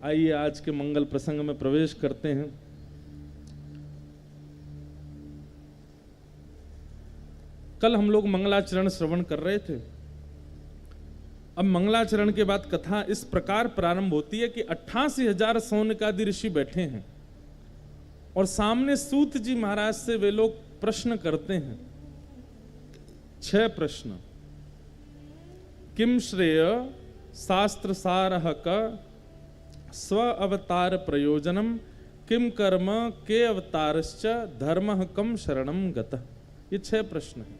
आइए आज के मंगल प्रसंग में प्रवेश करते हैं। कल हम लोग मंगलाचरण श्रवण कर रहे थे। अब मंगलाचरण के बाद कथा इस प्रकार प्रारंभ होती है कि 88,000 सौनकादि ऋषि बैठे हैं और सामने सूत जी महाराज से वे लोग प्रश्न करते हैं। 6 प्रश्न। किम श्रेय शास्त्र सारह का स्व अवतार प्रयोजनम किम कर्म के अवतारश्च धर्म कम शरणम गतः। ये 6 प्रश्न हैं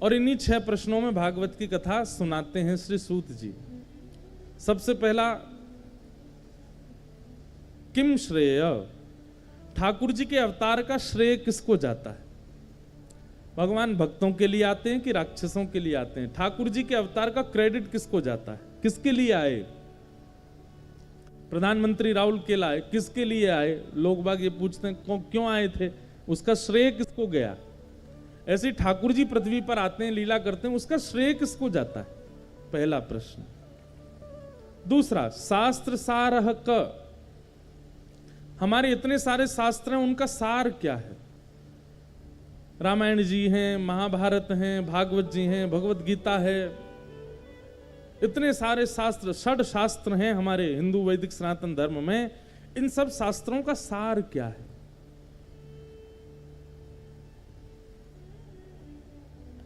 और इन्हीं 6 प्रश्नों में भागवत की कथा सुनाते हैं श्री सूत जी। सबसे पहला, किम श्रेय, ठाकुर जी के अवतार का श्रेय किसको जाता है? भगवान भक्तों के लिए आते हैं कि राक्षसों के लिए आते हैं? ठाकुर जी के अवतार का क्रेडिट किसको जाता है? किसके लिए आए? प्रधानमंत्री राहुल केला आए, किसके लिए आए? लोग बाग ये पूछते हैं क्यों आए थे, उसका श्रेय किसको गया? ऐसे ठाकुर जी पृथ्वी पर आते हैं, लीला करते हैं, उसका श्रेय किसको जाता है? पहला प्रश्न। दूसरा, शास्त्र सारह क, हमारे इतने सारे शास्त्र हैं, उनका सार क्या है? रामायण जी हैं, महाभारत हैं, भागवत जी हैं, भगवत गीता है, इतने सारे शास्त्र, 6 शास्त्र हैं हमारे हिंदू वैदिक सनातन धर्म में। इन सब शास्त्रों का सार क्या है?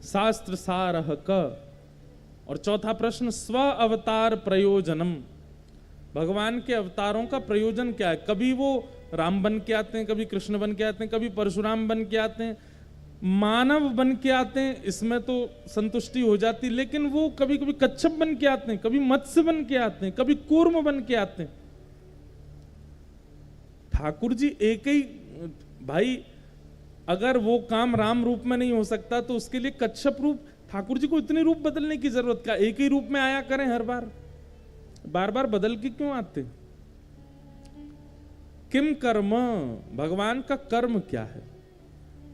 शास्त्र सारह क। और चौथा प्रश्न, स्व अवतार प्रयोजनम, भगवान के अवतारों का प्रयोजन क्या है? कभी वो राम बन के आते हैं, कभी कृष्ण बन के आते हैं, कभी परशुराम बन के आते हैं, मानव बन के आते हैं, इसमें तो संतुष्टि हो जाती, लेकिन वो कभी कभी कच्छप बन के आते हैं, कभी मत्स्य बन के आते हैं, कभी कूर्म बन के आते हैं। ठाकुर जी एक ही भाई, अगर वो काम राम रूप में नहीं हो सकता तो उसके लिए कच्छप रूप, ठाकुर जी को इतने रूप बदलने की जरूरत क्या? एक ही रूप में आया करें हर बार, बार बार बदल के क्यों आते? किम कर्म, भगवान का कर्म क्या है?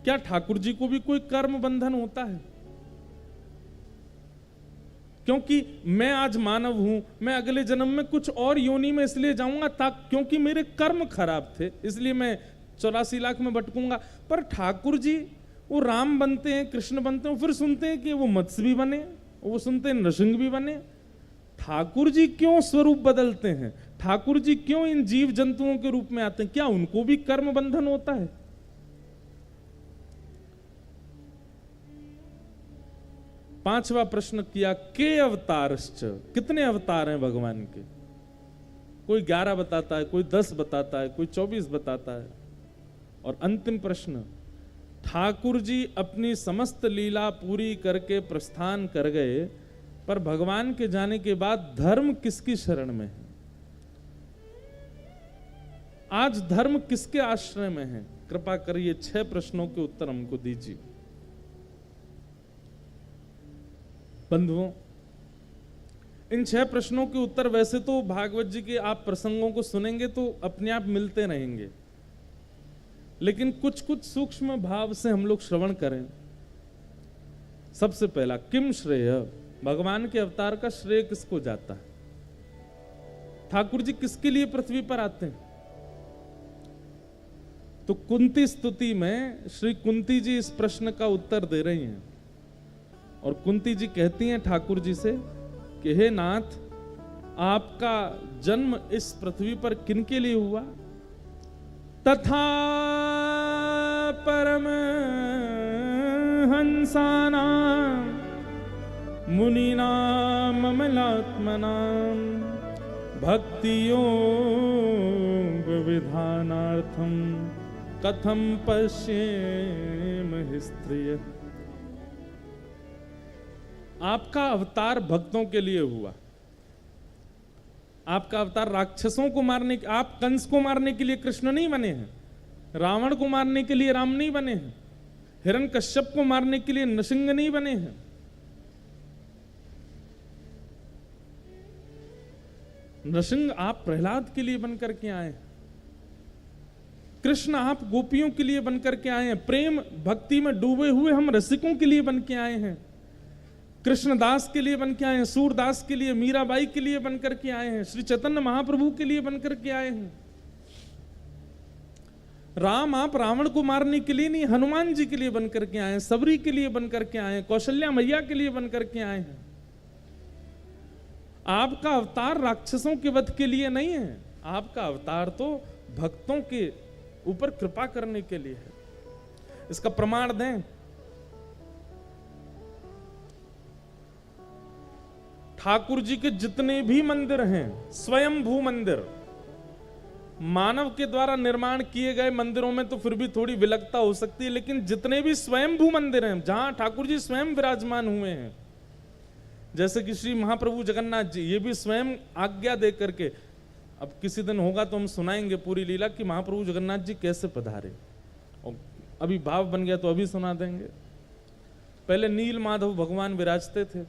क्या ठाकुर जी को भी कोई कर्म बंधन होता है? क्योंकि मैं आज मानव हूं, मैं अगले जन्म में कुछ और योनि में इसलिए जाऊंगा क्योंकि मेरे कर्म खराब थे, इसलिए मैं 84 लाख में भटकूंगा। पर ठाकुर जी वो राम बनते हैं, कृष्ण बनते हैं, फिर सुनते हैं कि वो मत्स्य भी बने, वो सुनते हैं नृसिंह भी बने। ठाकुर जी क्यों स्वरूप बदलते हैं? ठाकुर जी क्यों इन जीव जंतुओं के रूप में आते हैं? क्या उनको भी कर्म बंधन होता है? पांचवा प्रश्न किया, के अवतारश्च, कितने अवतार हैं भगवान के? कोई 11 बताता है, कोई 10 बताता है, कोई 24 बताता है। और अंतिम प्रश्न, ठाकुर जी अपनी समस्त लीला पूरी करके प्रस्थान कर गए, पर भगवान के जाने के बाद धर्म किसकी शरण में है? आज धर्म किसके आश्रय में है? कृपा करिए 6 प्रश्नों के उत्तर हमको दीजिए। बंधुओं, इन 6 प्रश्नों के उत्तर वैसे तो भागवत जी के आप प्रसंगों को सुनेंगे तो अपने आप मिलते रहेंगे, लेकिन कुछ कुछ सूक्ष्म भाव से हम लोग श्रवण करें। सबसे पहला, किम श्रेय, भगवान के अवतार का श्रेय किसको जाता है? ठाकुर जी किसके लिए पृथ्वी पर आते हैं? तो कुंती स्तुति में श्री कुंती जी इस प्रश्न का उत्तर दे रही हैं और कुंती जी कहती हैं ठाकुर जी से कि हे नाथ, आपका जन्म इस पृथ्वी पर किनके लिए हुआ? तथा परम हंसानां मुनीनां अमलात्मनां भक्ति योग विधानार्थम कथम पश्येम स्त्रिय। आपका अवतार भक्तों के लिए हुआ, आपका अवतार राक्षसों को मारने, आप कंस को मारने के लिए कृष्ण नहीं बने हैं, रावण को मारने के लिए राम नहीं बने हैं, हिरण्यकश्यप को मारने के लिए नृसिंह नहीं बने हैं। नृसिंह आप प्रहलाद के लिए बनकर के आए, कृष्ण आप गोपियों के लिए बनकर के आए हैं, प्रेम भक्ति में डूबे हुए हम रसिकों के लिए बन के आए हैं। कृष्णदास के लिए बन के आए हैं, सूरदास के लिए, मीराबाई के लिए बनकर के आए हैं, श्री चैतन्य महाप्रभु के लिए बनकर के आए हैं। राम आप रावण को मारने के लिए नहीं, हनुमान जी के लिए बनकर के आए हैं, सबरी के लिए बनकर के आए हैं, कौशल्या मैया के लिए बनकर के आए हैं। आपका अवतार राक्षसों के वध के लिए नहीं है, आपका अवतार तो भक्तों के ऊपर कृपा करने के लिए है। इसका प्रमाण दें, ठाकुर जी के जितने भी मंदिर हैं, स्वयंभू मंदिर, मानव के द्वारा निर्माण किए गए मंदिरों में तो फिर भी थोड़ी विलक्षणता हो सकती है, लेकिन जितने भी स्वयंभू मंदिर हैं जहां ठाकुर जी स्वयं विराजमान हुए हैं, जैसे कि श्री महाप्रभु जगन्नाथ जी, ये भी स्वयं आज्ञा दे करके, अब किसी दिन होगा तो हम सुनाएंगे पूरी लीला कि महाप्रभु जगन्नाथ जी कैसे पधारे, और अभी भाव बन गया तो अभी सुना देंगे। पहले नील माधव भगवान विराजते थे,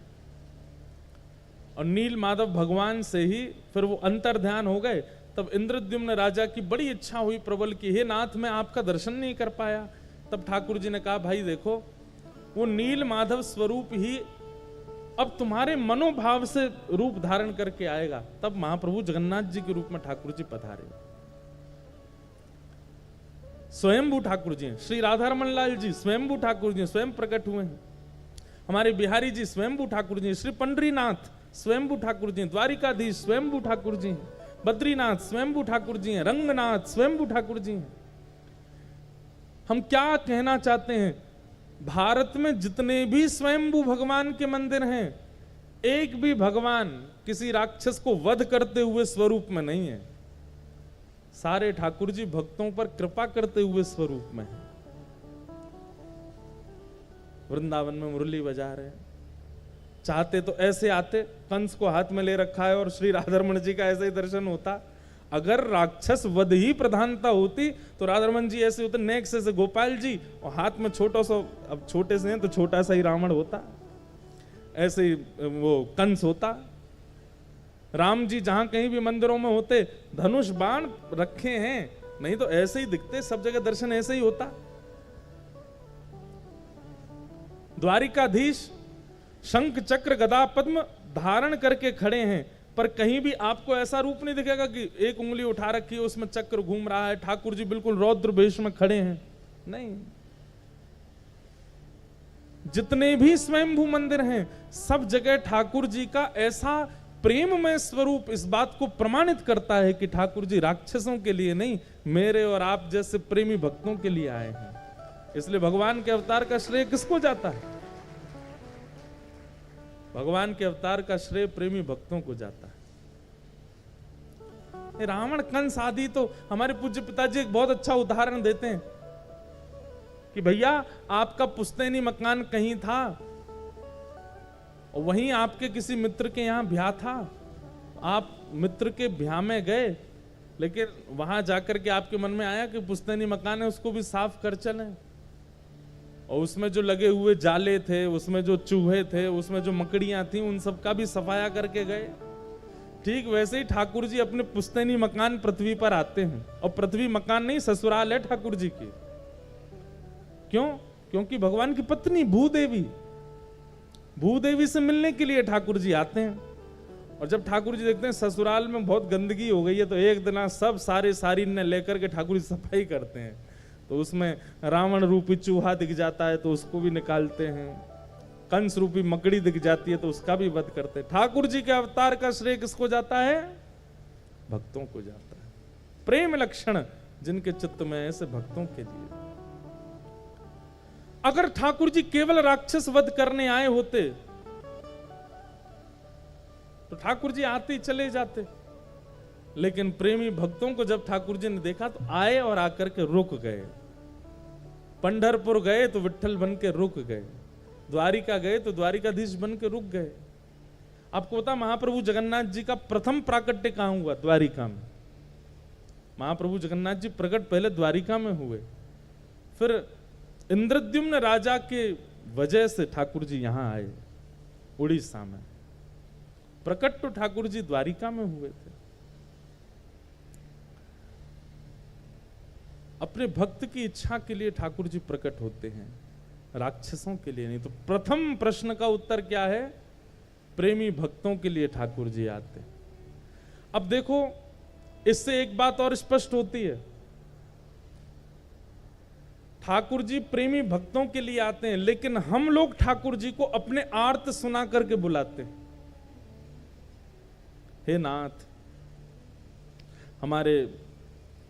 और नील माधव भगवान से ही फिर वो अंतर ध्यान हो गए। तब इंद्रद्युम्न राजा की बड़ी इच्छा हुई प्रबल की, हे नाथ मैं आपका दर्शन नहीं कर पाया। तब ठाकुर जी ने कहा, भाई देखो वो नील माधव स्वरूप ही अब तुम्हारे मनोभाव से रूप धारण करके आएगा। तब महाप्रभु जगन्नाथ जी के रूप में ठाकुर जी पधारे, स्वयंभू ठाकुर जी हैं। श्री राधारमण लाल जी स्वयंभू ठाकुर जी स्वयं प्रकट हुए हैं। हमारे बिहारी जी स्वयंभू ठाकुर जी, श्री पंडरीनाथ स्वयंभू ठाकुर जी, द्वारिकाधीश स्वयंभू ठाकुर जी, बद्रीनाथ स्वयंभू ठाकुर जी हैं, रंगनाथ स्वयंभू ठाकुर जी हैं। हम क्या कहना चाहते हैं, भारत में जितने भी स्वयंभू भगवान के मंदिर हैं, एक भी भगवान किसी राक्षस को वध करते हुए स्वरूप में नहीं है, सारे ठाकुर जी भक्तों पर कृपा करते हुए स्वरूप में है। वृंदावन में मुरली बजा रहे हैं, चाहते तो ऐसे आते, कंस को हाथ में ले रखा है और श्री राधारमण जी का ऐसे ही दर्शन होता। अगर राक्षस वध ही प्रधानता होती तो राधारमण जी ऐसे होते, नेक्स्ट से गोपाल जी, और हाथ में छोटा सा, अब छोटे से हैं तो छोटा सा ही रावण होता, ऐसे ही वो कंस होता। राम जी जहां कहीं भी मंदिरों में होते धनुष बाण रखे हैं, नहीं तो ऐसे ही दिखते, सब जगह दर्शन ऐसे ही होता। द्वारिकाधीश शंख चक्र गदा पद्म धारण करके खड़े हैं, पर कहीं भी आपको ऐसा रूप नहीं दिखेगा कि एक उंगली उठा रखी है उसमें चक्र घूम रहा है, ठाकुर जी बिल्कुल रौद्र वेश में खड़े हैं, नहीं। जितने भी स्वयंभू मंदिर हैं सब जगह ठाकुर जी का ऐसा प्रेममय स्वरूप इस बात को प्रमाणित करता है कि ठाकुर जी राक्षसों के लिए नहीं, मेरे और आप जैसे प्रेमी भक्तों के लिए आए हैं। इसलिए भगवान के अवतार का श्रेय किसको जाता है? भगवान के अवतार का श्रेय प्रेमी भक्तों को जाता है। रावण कंस आदि तो हमारे पूज्य पिताजी एक बहुत अच्छा उदाहरण देते हैं कि भैया आपका पुश्तैनी मकान कहीं था और वहीं आपके किसी मित्र के यहां ब्याह था, आप मित्र के ब्याह में गए, लेकिन वहां जाकर के आपके मन में आया कि पुश्तैनी मकान है उसको भी साफ कर चलें, और उसमें जो लगे हुए जाले थे, उसमें जो चूहे थे, उसमें जो मकड़ियां थी, उन सब का भी सफाया करके गए। ठीक वैसे ही ठाकुर जी अपने पुश्तैनी मकान पृथ्वी पर आते हैं, और पृथ्वी मकान नहीं ससुराल है ठाकुर जी की। क्यों? क्योंकि भगवान की पत्नी भूदेवी से मिलने के लिए ठाकुर जी आते हैं। और जब ठाकुर जी देखते हैं ससुराल में बहुत गंदगी हो गई है, तो एक दिन सब सारी ने लेकर के ठाकुर जी सफाई करते हैं, तो उसमें रावण रूपी चूहा दिख जाता है तो उसको भी निकालते हैं, कंस रूपी मकड़ी दिख जाती है तो उसका भी वध करते हैं। ठाकुर जी के अवतार का श्रेय किसको जाता है? भक्तों को जाता है। प्रेम लक्षण जिनके चित्त में ऐसे भक्तों के लिए। अगर ठाकुर जी केवल राक्षस वध करने आए होते तो ठाकुर जी आते ही चले जाते, लेकिन प्रेमी भक्तों को जब ठाकुर जी ने देखा तो आए और आकर के रुक गए। पंढरपुर गए तो विट्ठल बन के रुक गए, द्वारिका गए तो द्वारिकाधीश बन के रुक गए। आपको पता महाप्रभु जगन्नाथ जी का प्रथम प्राकट्य कहां हुआ? द्वारिका में। महाप्रभु जगन्नाथ जी प्रकट पहले द्वारिका में हुए, फिर इंद्रद्युम्न राजा के वजह से ठाकुर जी यहां आए उड़ीसा में। प्रकट तो ठाकुर जी द्वारिका में हुए थे। अपने भक्त की इच्छा के लिए ठाकुर जी प्रकट होते हैं। राक्षसों के लिए नहीं। तो प्रथम प्रश्न का उत्तर क्या है? प्रेमी भक्तों के लिए ठाकुर जी आते हैं। अब देखो, इससे एक बात और स्पष्ट होती है, ठाकुर जी प्रेमी भक्तों के लिए आते हैं, लेकिन हम लोग ठाकुर जी को अपने आर्त सुना करके बुलाते हैं। हे नाथ, हमारे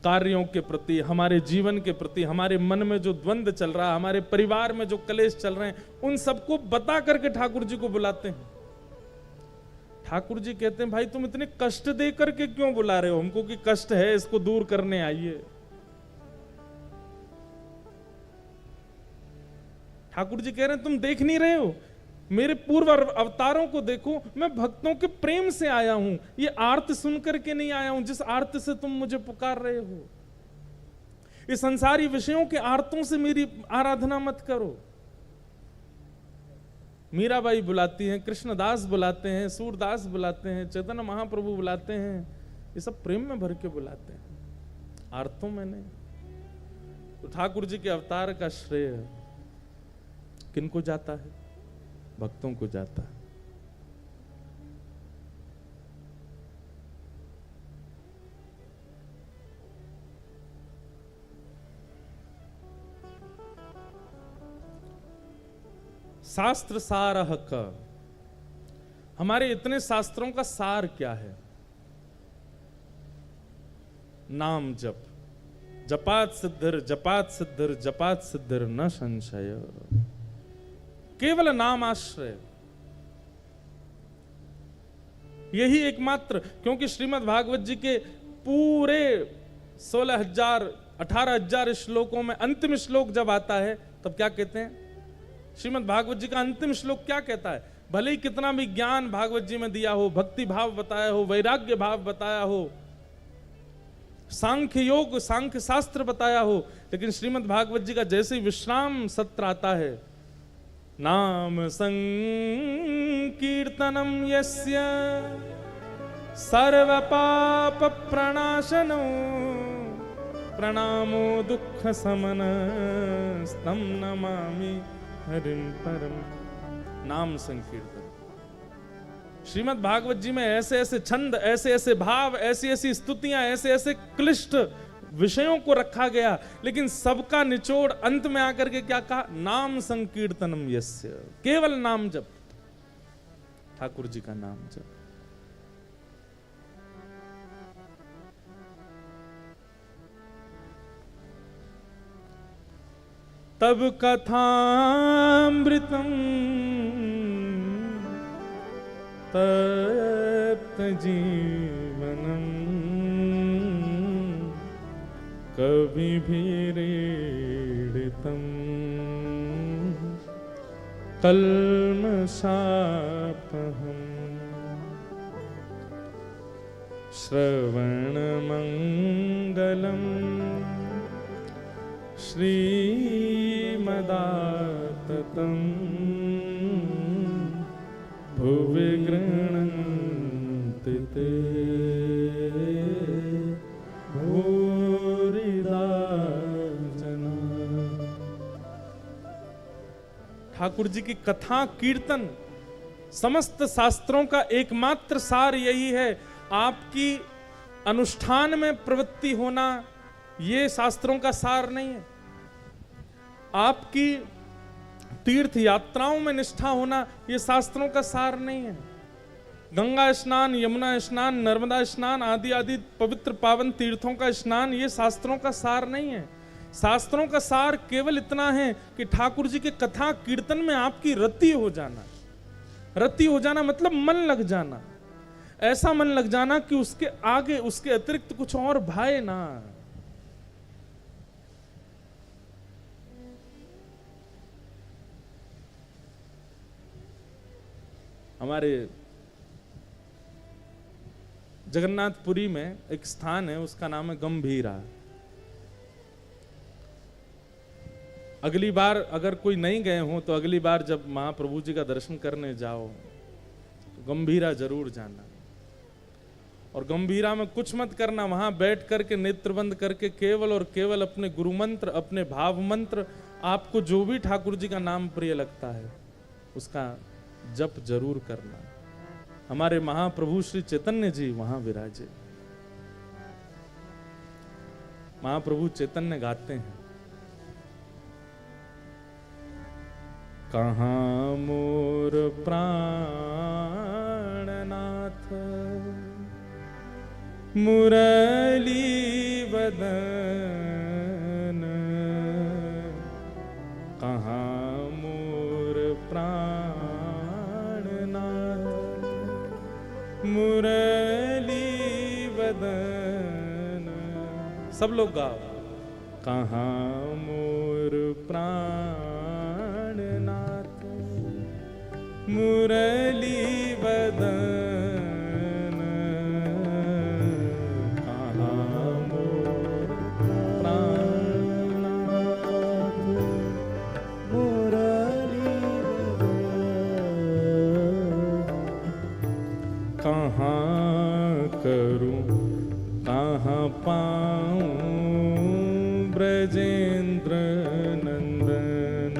कार्यों के प्रति, हमारे जीवन के प्रति, हमारे मन में जो द्वंद्व चल रहा है, हमारे परिवार में जो कलेश चल रहे हैं, उन सबको बता करके ठाकुर जी को बुलाते हैं। ठाकुर जी कहते हैं, भाई तुम इतने कष्ट दे करके क्यों बुला रहे हो हमको, कि कष्ट है इसको दूर करने आइए। ठाकुर जी कह रहे हैं, तुम देख नहीं रहे हो, मेरे पूर्व अवतारों को देखो, मैं भक्तों के प्रेम से आया हूं, ये आर्त सुन करके नहीं आया हूं जिस आर्त से तुम मुझे पुकार रहे हो। ये संसारी विषयों के आर्तों से मेरी आराधना मत करो। मीराबाई बुलाती हैं, कृष्णदास बुलाते हैं, सूरदास बुलाते हैं, चैतन्य महाप्रभु बुलाते हैं, ये सब प्रेम में भर के बुलाते हैं, आर्तों में नहीं। तो ठाकुर जी के अवतार का श्रेय किनको जाता है? भक्तों को जाता है। शास्त्र सारः का, हमारे इतने शास्त्रों का सार क्या है? नाम जप, जपात सिद्धिर जपात सिद्धिर जपात सिद्धिर न संशय। केवल नाम आश्रय, यही एकमात्र। क्योंकि श्रीमद् भागवत जी के पूरे 16,000 18,000 श्लोकों में अंतिम श्लोक जब आता है तब क्या कहते हैं? श्रीमद् भागवत जी का अंतिम श्लोक क्या कहता है? भले ही कितना भी ज्ञान भागवत जी में दिया हो, भक्ति भाव बताया हो, वैराग्य भाव बताया हो, सांख्य योग सांख्य शास्त्र बताया हो, लेकिन श्रीमद् भागवत जी का जैसे ही विश्राम सत्र आता है, नाम संकीर्तनम यस्य सर्व पाप प्रणाशनो प्रणामो दुख समनस्तं नमामि हरिं परम। नाम संकीर्तन, श्रीमद् भागवत जी में ऐसे ऐसे छंद, ऐसे ऐसे भाव, ऐसी ऐसी स्तुतियां, ऐसे ऐसे क्लिष्ट विषयों को रखा गया, लेकिन सबका निचोड़ अंत में आकर के क्या कहा? नाम संकीर्तनम यस्य, केवल नाम जप, ठाकुर जी का नाम जप। तब कथामृतम तप्त जीवनम कविभिरीडितम् कल्मषापहम् श्रवणमङ्गलम् श्रीमदाततम् भुवि गृह्णन्ति ते ठाकुर जी की कथा कीर्तन, समस्त शास्त्रों का एकमात्र सार यही है। आपकी अनुष्ठान में प्रवृत्ति होना ये शास्त्रों का सार नहीं है। आपकी तीर्थ यात्राओं में निष्ठा होना ये शास्त्रों का सार नहीं है। गंगा स्नान, यमुना स्नान, नर्मदा स्नान आदि आदि पवित्र पावन तीर्थों का स्नान ये शास्त्रों का सार नहीं है। शास्त्रों का सार केवल इतना है कि ठाकुर जी के कथा कीर्तन में आपकी रति हो जाना। रति हो जाना मतलब मन लग जाना, ऐसा मन लग जाना कि उसके आगे उसके अतिरिक्त कुछ और भाए ना। हमारे जगन्नाथपुरी में एक स्थान है, उसका नाम है गंभीरा। अगली बार अगर कोई नहीं गए हो तो अगली बार जब महाप्रभु जी का दर्शन करने जाओ तो गंभीरा जरूर जाना। और गंभीरा में कुछ मत करना, वहां बैठ करके नेत्र बंद करके केवल और केवल अपने गुरु मंत्र, अपने भाव मंत्र, आपको जो भी ठाकुर जी का नाम प्रिय लगता है उसका जप जरूर करना। हमारे महाप्रभु श्री चैतन्य जी वहां विराजे। महाप्रभु चैतन्य गाते हैं, कहाँ मोर प्राणनाथ मुरली बदन, कहाँ मोर प्राणनाथ मुरली बदन। सब लोग गाओ, कहाँ मोर प्राणनाथ मुरली बदन, कहाँ मोर प्राणनाथ मुरली बदन। कहाँ करूं कहाँ पाऊं ब्रजेंद्र नंदन,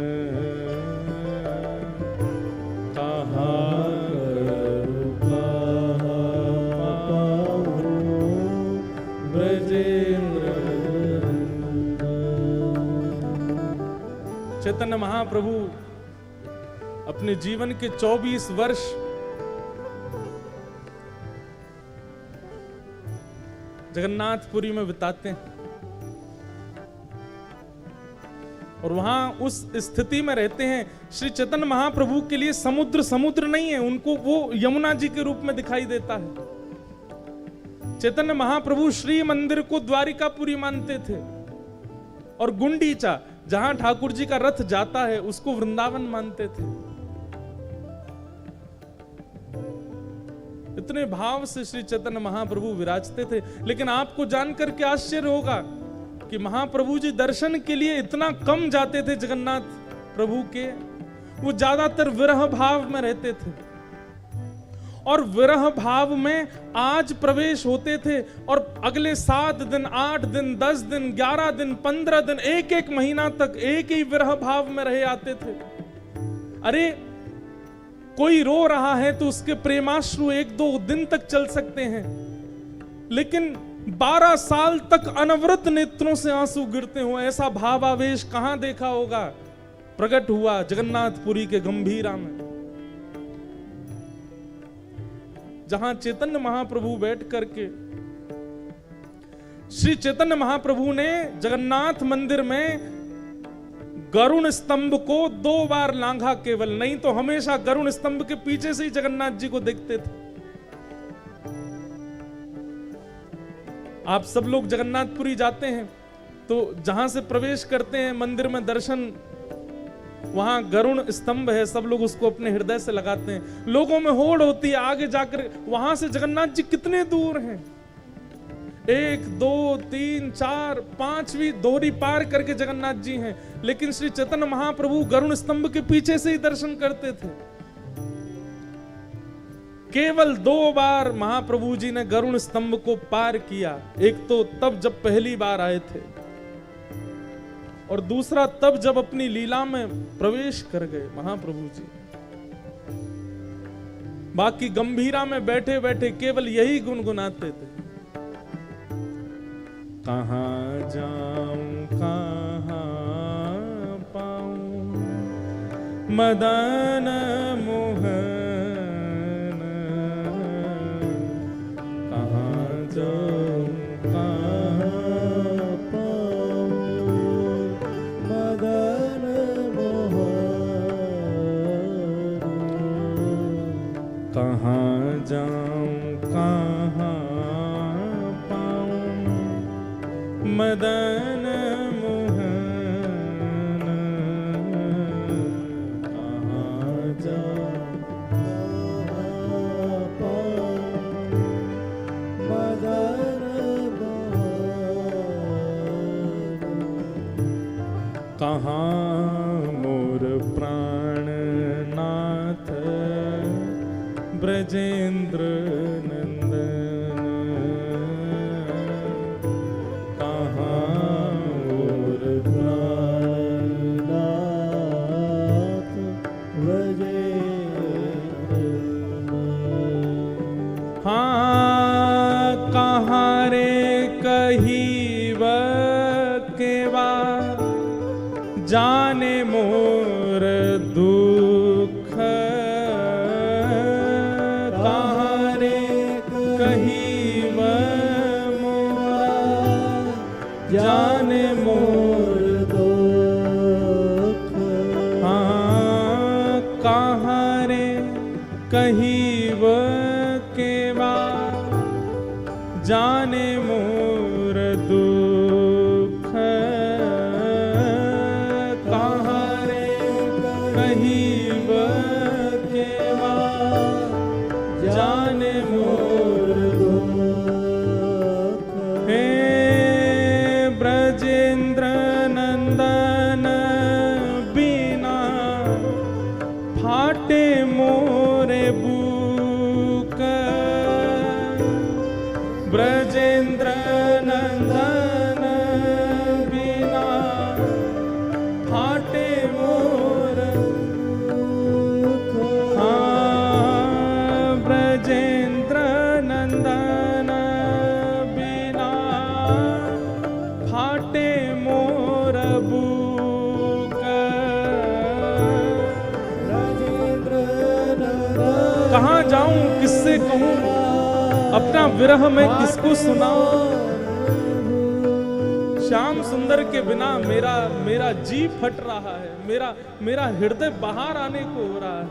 कहाँ करूं कहाँ पाऊं ब्रजेंद्र नंदन। चैतन्य महाप्रभु अपने जीवन के 24 वर्ष जगन्नाथपुरी में बिताते हैं और वहां उस स्थिति में रहते हैं। श्री चैतन्य महाप्रभु के लिए समुद्र समुद्र नहीं है, उनको वो यमुना जी के रूप में दिखाई देता है। चैतन्य महाप्रभु श्री मंदिर को द्वारिकापुरी मानते थे और गुंडीचा जहां ठाकुर जी का रथ जाता है उसको वृंदावन मानते थे। इतने भाव से श्री चैतन्य महाप्रभु विराजते थे। लेकिन आपको जानकर के आश्चर्य होगा कि महाप्रभु जी दर्शन के लिए इतना कम जाते थे जगन्नाथ प्रभु के, वो ज्यादातर विरह भाव में रहते थे और विरह भाव में आज प्रवेश होते थे और अगले 7 दिन 8 दिन 10 दिन 11 दिन 15 दिन एक एक महीना तक एक ही विरह भाव में रहे आते थे। अरे कोई रो रहा है तो उसके प्रेमाश्रु 1-2 दिन तक चल सकते हैं, लेकिन 12 साल तक अनवरत नेत्रों से आंसू गिरते हो, ऐसा भावावेश कहां देखा होगा। प्रकट हुआ जगन्नाथपुरी के गंभीरा में, जहां चैतन्य महाप्रभु बैठ करके श्री चैतन्य महाप्रभु ने जगन्नाथ मंदिर में गरुण स्तंभ को 2 बार लांघा केवल, नहीं तो हमेशा गरुण स्तंभ के पीछे से ही जगन्नाथ जी को देखते थे। आप सब लोग जगन्नाथपुरी जाते हैं तो जहां से प्रवेश करते हैं मंदिर में दर्शन, वहां गरुण स्तंभ है, सब लोग उसको अपने हृदय से लगाते हैं। लोगों में होड़ होती है आगे जाकर, वहां से जगन्नाथ जी कितने दूर हैं, 1 2 3 4 5वीं दोहरी पार करके जगन्नाथ जी हैं, लेकिन श्री चैतन्य महाप्रभु गरुण स्तंभ के पीछे से ही दर्शन करते थे। केवल 2 बार महाप्रभु जी ने गरुण स्तंभ को पार किया, एक तो तब जब पहली बार आए थे और दूसरा तब जब अपनी लीला में प्रवेश कर गए महाप्रभु जी। बाकी गंभीरा में बैठे बैठे केवल यही गुनगुनाते थे, कहाँ जाऊं कहाँ पाऊं मदन मोहन, कहाँ जाऊं कहाँ पाऊं मदन मोहन, कहाँ जाऊं कहाँ मदन मोहन, कहाँ जाऊं कहाँ पाऊं मदन मोहन, कहाँ मोर प्राणनाथ ब्रजेंद्र नंदन, कही केवा जाने मोर दुख कहाँ रे कही मोरा जाने मोर दुख हाँ कहाँ रे कही केवा जाने मोर दुख कहाँ रे कही केवा जाने मोर दुख हे ब्रजेंद्र नंदन बिना फाटे मोरे बुक ब्रजेंद्र नंदन बिना फाटे मोर हाँ ब्रजेंद्र नंदन बिना फाटे मोर बुक कहाँ जाऊं किससे कहूं अपना विरह में किसको सुनाऊं श्याम सुंदर के बिना मेरा जी फट रहा है मेरा हृदय बाहर आने को हो रहा है।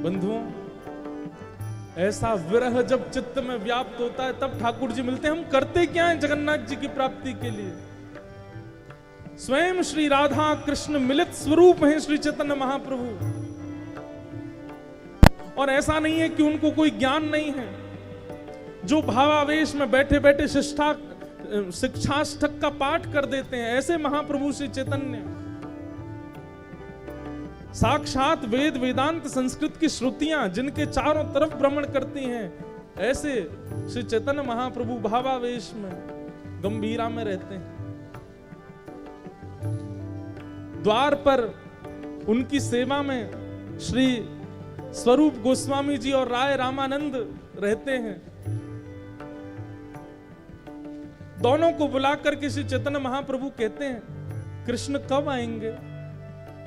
बंधुओं ऐसा विरह जब चित्त में व्याप्त होता है तब ठाकुर जी मिलते हैं। हम करते क्या है जगन्नाथ जी की प्राप्ति के लिए? स्वयं श्री राधा कृष्ण मिलित स्वरूप हैं श्री चैतन्य महाप्रभु। और ऐसा नहीं है कि उनको कोई ज्ञान नहीं है। जो भावावेश में बैठे बैठे शिक्षाष्टक का पाठ कर देते हैं ऐसे महाप्रभु श्री चैतन्य साक्षात वेद वेदांत संस्कृत की श्रुतियां जिनके चारों तरफ भ्रमण करती हैं ऐसे श्री चैतन्य महाप्रभु भावावेश में गंभीरा में रहते हैं। द्वार पर उनकी सेवा में श्री स्वरूप गोस्वामी जी और राय रामानंद रहते हैं। दोनों को बुलाकर के श्री चैतन्य महाप्रभु कहते हैं कृष्ण कब आएंगे,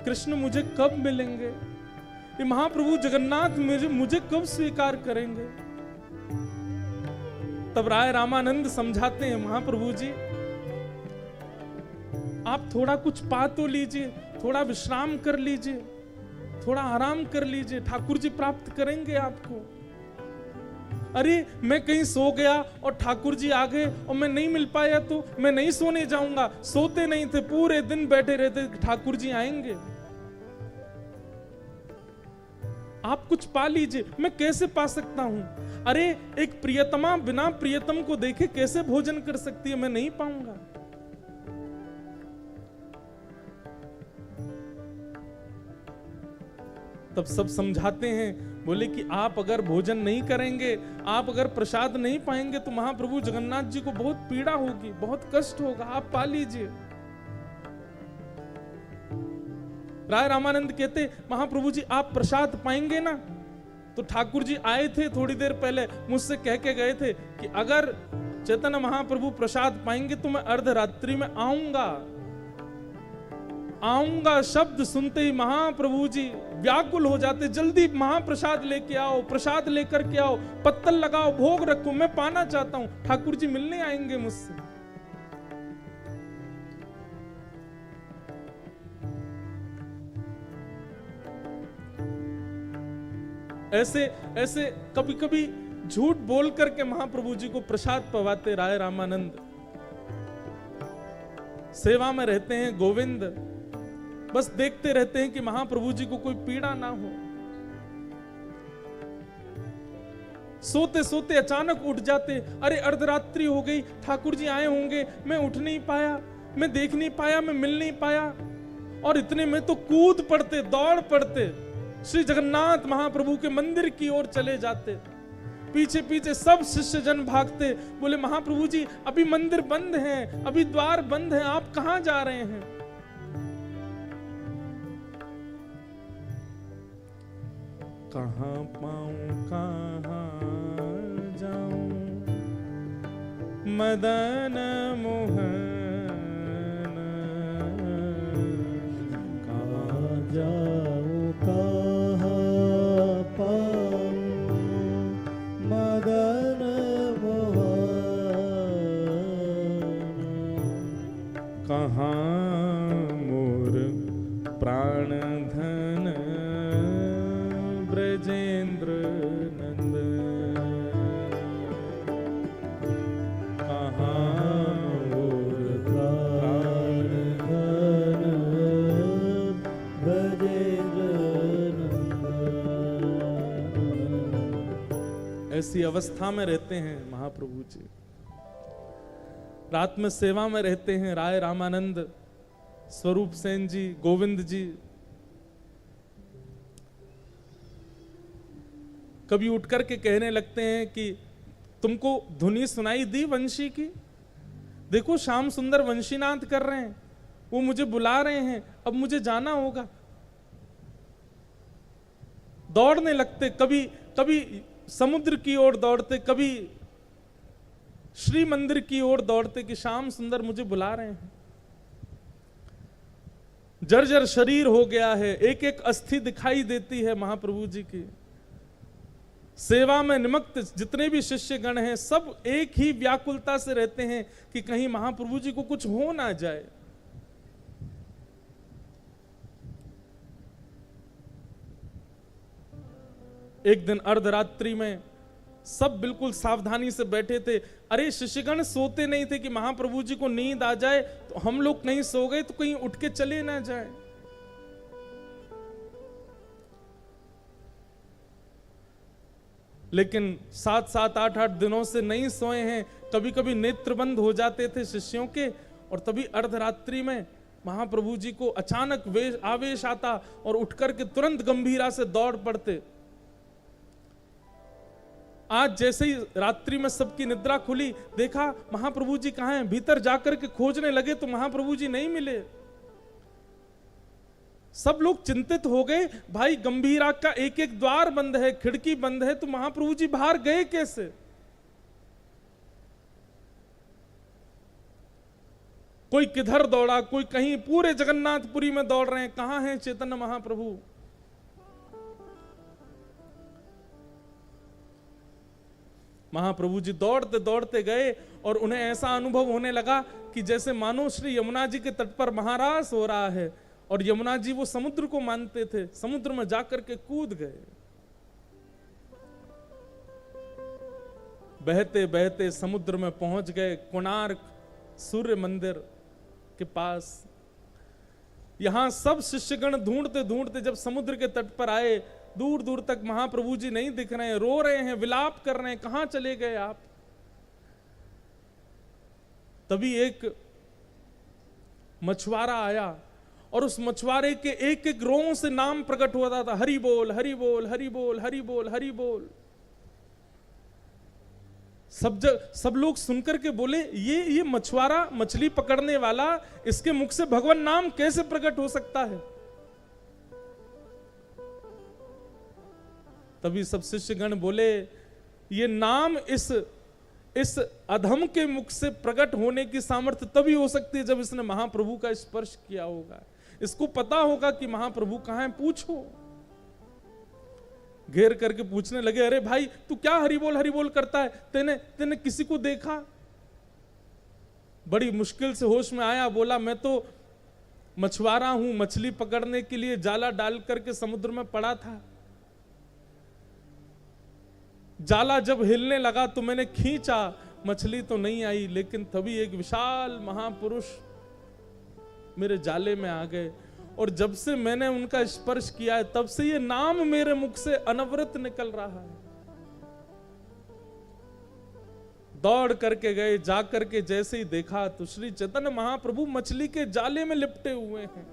कृष्ण मुझे कब मिलेंगे, ये महाप्रभु जगन्नाथ मुझे कब स्वीकार करेंगे। तब राय रामानंद समझाते हैं महाप्रभु जी आप थोड़ा कुछ पा तो लीजिए, थोड़ा विश्राम कर लीजिए, थोड़ा आराम कर लीजिए, ठाकुर जी प्राप्त करेंगे आपको। अरे मैं कहीं सो गया और ठाकुर जी आ गए और मैं नहीं मिल पाया तो मैं नहीं सोने जाऊंगा। सोते नहीं थे, पूरे दिन बैठे रहते, ठाकुर जी आएंगे। आप कुछ पा लीजिए। मैं कैसे पा सकता हूं? अरे एक प्रियतमा बिना प्रियतम को देखे कैसे भोजन कर सकती है? मैं नहीं पाऊंगा। तब सब समझाते हैं, बोले कि आप अगर भोजन नहीं करेंगे, आप अगर प्रसाद नहीं पाएंगे तो महाप्रभु जगन्नाथ जी को बहुत पीड़ा होगी, बहुत कष्ट होगा, आप पा लीजिए। राय रामानंद कहते महाप्रभु जी आप प्रसाद पाएंगे ना? तो ठाकुर जी आए थे थोड़ी देर पहले, मुझसे कह के गए थे कि अगर चैतन्य महाप्रभु प्रसाद पाएंगे तो मैं अर्धरात्रि में आऊंगा। शब्द सुनते ही महाप्रभु जी व्याकुल हो जाते, जल्दी महाप्रसाद लेके आओ, प्रसाद लेकर के आओ, पत्तल लगाओ, भोग रखो, मैं पाना चाहता हूं। ठाकुर जी मिलने आएंगे मुझसे। ऐसे कभी कभी झूठ बोल करके महाप्रभु जी को प्रसाद पवाते राय रामानंद। सेवा में रहते हैं गोविंद, बस देखते रहते हैं कि महाप्रभु जी को कोई पीड़ा ना हो। सोते सोते अचानक उठ जाते, अरे अर्धरात्रि हो गई, ठाकुर जी आए होंगे, मैं उठ नहीं पाया, मैं देख नहीं पाया, मैं मिल नहीं पाया। और इतने में तो कूद पड़ते, दौड़ पड़ते, श्री जगन्नाथ महाप्रभु के मंदिर की ओर चले जाते। पीछे पीछे सब शिष्य जन भागते, बोले महाप्रभु जी अभी मंदिर बंद है, अभी द्वार बंद है, आप कहां जा रहे हैं? कहां पाऊं कहां जाऊं, मदन मोहन कहाँ जाऊँ कहाँ पाऊँ मदन मोहन। कहाँ मोर प्राण धन ब्रजेंद्र नंद। कहाँ मोर प्राण धन ब्रजेंद्र नंदन। ऐसी अवस्था में रहते हैं महाप्रभु जी। रात में सेवा में रहते हैं राय रामानंद, स्वरूप सेन जी, गोविंद जी। कभी उठ कर के कहने लगते हैं कि तुमको धुनी सुनाई दी वंशी की? देखो श्याम सुंदर वंशीनाद कर रहे हैं, वो मुझे बुला रहे हैं, अब मुझे जाना होगा। दौड़ने लगते, कभी कभी समुद्र की ओर दौड़ते, कभी श्री मंदिर की ओर दौड़ते कि श्याम सुंदर मुझे बुला रहे हैं। जर्जर शरीर हो गया है, एक एक अस्थि दिखाई देती है महाप्रभु जी की। सेवा में निमग्न जितने भी शिष्यगण हैं सब एक ही व्याकुलता से रहते हैं कि कहीं महाप्रभु जी को कुछ हो ना जाए। एक दिन अर्धरात्रि में सब बिल्कुल सावधानी से बैठे थे। अरे शिष्यगण सोते नहीं थे कि महाप्रभु जी को नींद आ जाए, तो हम लोग कहीं सो गए तो कहीं उठ के चले ना जाए। लेकिन 7-7, 8-8 दिनों से नहीं सोए हैं। कभी कभी नेत्र बंद हो जाते थे शिष्यों के, और तभी अर्धरात्रि में महाप्रभु जी को अचानक आवेश आता और उठकर के तुरंत गंभीरा से दौड़ पड़ते। आज जैसे ही रात्रि में सबकी निद्रा खुली, देखा महाप्रभु जी कहाँ हैं। भीतर जाकर के खोजने लगे तो महाप्रभु जी नहीं मिले। सब लोग चिंतित हो गए, भाई गंभीरा का एक एक द्वार बंद है, खिड़की बंद है, तो महाप्रभु जी बाहर गए कैसे? कोई किधर दौड़ा, कोई कहीं, पूरे जगन्नाथपुरी में दौड़ रहे हैं, कहां हैं चैतन्य महाप्रभु। महाप्रभु जी दौड़ते दौड़ते गए और उन्हें ऐसा अनुभव होने लगा कि जैसे मानो श्री यमुना जी के तट पर महारास हो रहा है। और यमुना जी वो समुद्र को मानते थे, समुद्र में जाकर के कूद गए। बहते बहते समुद्र में पहुंच गए, कोणार्क सूर्य मंदिर के पास। यहां सब शिष्यगण ढूंढते ढूंढते जब समुद्र के तट पर आए, दूर दूर तक महाप्रभु जी नहीं दिख रहे हैं, रो रहे हैं, विलाप कर रहे हैं, कहां चले गए आप। तभी एक मछुआरा आया और उस मछुआरे के एक एक रों से नाम प्रकट होता था, हरि बोल हरि बोल हरि बोल हरि बोल हरि बोल। सब लोग सुनकर के बोले, ये मछुआरा, मछली पकड़ने वाला, इसके मुख से भगवान नाम कैसे प्रकट हो सकता है। तभी सब शिष्यगण बोले, ये नाम इस अधम के मुख से प्रकट होने की सामर्थ्य तभी हो सकती है जब इसने महाप्रभु का स्पर्श किया होगा। इसको पता होगा कि महाप्रभु कहां हैं, पूछो। घेर करके पूछने लगे, अरे भाई तू क्या हरि बोल करता है, तेने किसी को देखा? बड़ी मुश्किल से होश में आया, बोला मैं तो मछुआरा हूं, मछली पकड़ने के लिए जाला डाल करके समुद्र में पड़ा था। जाला जब हिलने लगा तो मैंने खींचा, मछली तो नहीं आई, लेकिन तभी एक विशाल महापुरुष मेरे जाले में आ गए। और जब से मैंने उनका स्पर्श किया है तब से ये नाम मेरे मुख से अनवरत निकल रहा है। दौड़ करके गए, जा करके जैसे ही देखा तो श्री चैतन्य महाप्रभु मछली के जाले में लिपटे हुए हैं।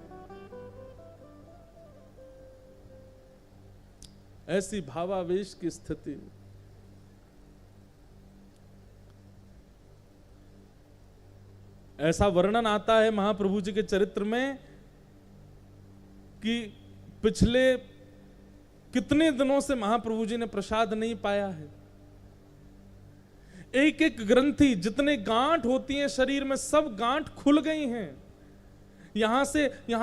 ऐसी भावावेश की स्थिति। ऐसा वर्णन आता है महाप्रभु जी के चरित्र में कि पिछले कितने दिनों से महाप्रभु जी ने प्रसाद नहीं पाया है। एक एक ग्रंथि, जितने गांठ होती हैं शरीर में, सब गांठ खुल गई हैं। यहां